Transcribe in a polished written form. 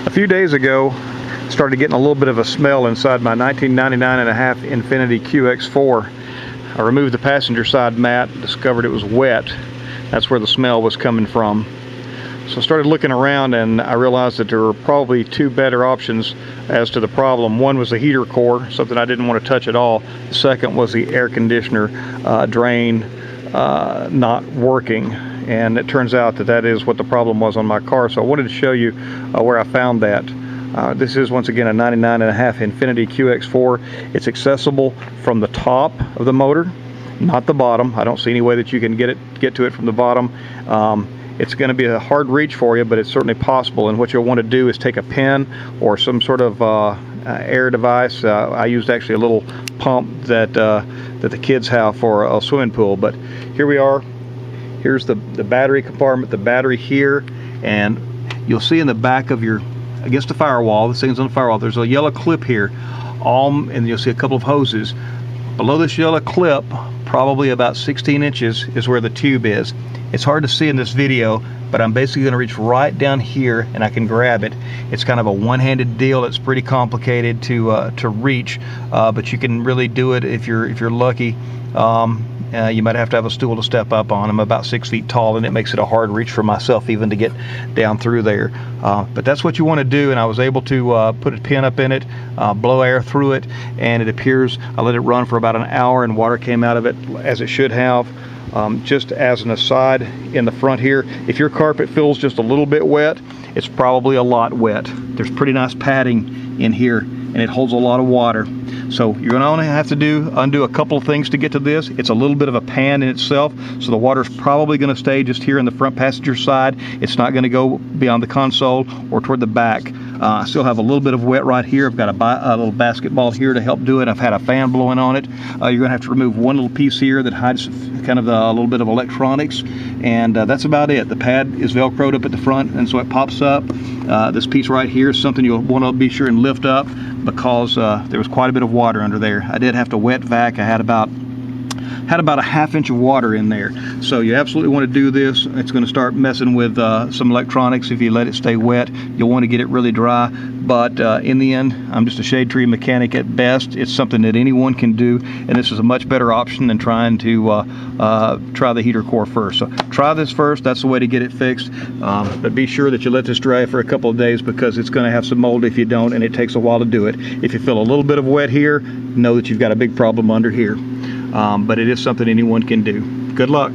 A few days ago, started getting a little bit of a smell inside my 1999.5 Infiniti QX4. I removed the passenger side mat, discovered it was wet. That's where the smell was coming from. So I started looking around and I realized that there were probably two better options as to the problem. One was the heater core, something I didn't want to touch at all. The second was the air conditioner drain not working. And it turns out that that is what the problem was on my car. So I wanted to show you where I found that. This is once again a 99.5 Infiniti QX4. It's accessible from the top of the motor, not the bottom. I don't see any way that you can get to it from the bottom. It's going to be a hard reach for you, but it's certainly possible. And what you'll want to do is take a pen or some sort of air device. I used actually a little pump that the kids have for a swimming pool. But here we are. Here's the battery compartment, the battery here, and you'll see in the back of your, against the firewall, this thing's on the firewall, there's a yellow clip here, and you'll see a couple of hoses. Below this yellow clip, probably about 16 inches, is where the tube is. It's hard to see in this video, but I'm basically going to reach right down here and I can grab it. It's kind of a one-handed deal. It's pretty complicated to reach, but you can really do it if you're lucky. You might have to have a stool to step up on. I'm about 6 feet tall, and it makes it a hard reach for myself even to get down through there. But that's what you want to do, and I was able to put a pin up in it, blow air through it, and it appears I let it run for about an hour and water came out of it as it should have. Just as an aside, in the front here, if your carpet feels just a little bit wet, it's probably a lot wet. There's pretty nice padding in here, and it holds a lot of water. So you're going to only have to undo a couple of things to get to this. It's a little bit of a pan in itself, so the water's probably going to stay just here in the front passenger side. It's not going to go beyond the console or toward the back. I still have a little bit of wet right here. I've got a little basketball here to help do it. I've had a fan blowing on it. You're going to have to remove one little piece here that hides kind of a little bit of electronics, and that's about it. The pad is velcroed up at the front, and so it pops up. This piece right here is something you'll want to be sure and lift up, because there was quite a bit of water under there. I did have to wet vac. I had about a half inch of water in there. So you absolutely want to do this. It's going to start messing with some electronics if you let it stay wet. You'll want to get it really dry, but in the end, I'm just a shade tree mechanic at best. It's something that anyone can do, and this is a much better option than trying to try the heater core first. So try this first. That's the way to get it fixed, but be sure that you let this dry for a couple of days, because it's going to have some mold if you don't, and it takes a while to do it. If you feel a little bit of wet here, know that you've got a big problem under here. But it is something anyone can do. Good luck.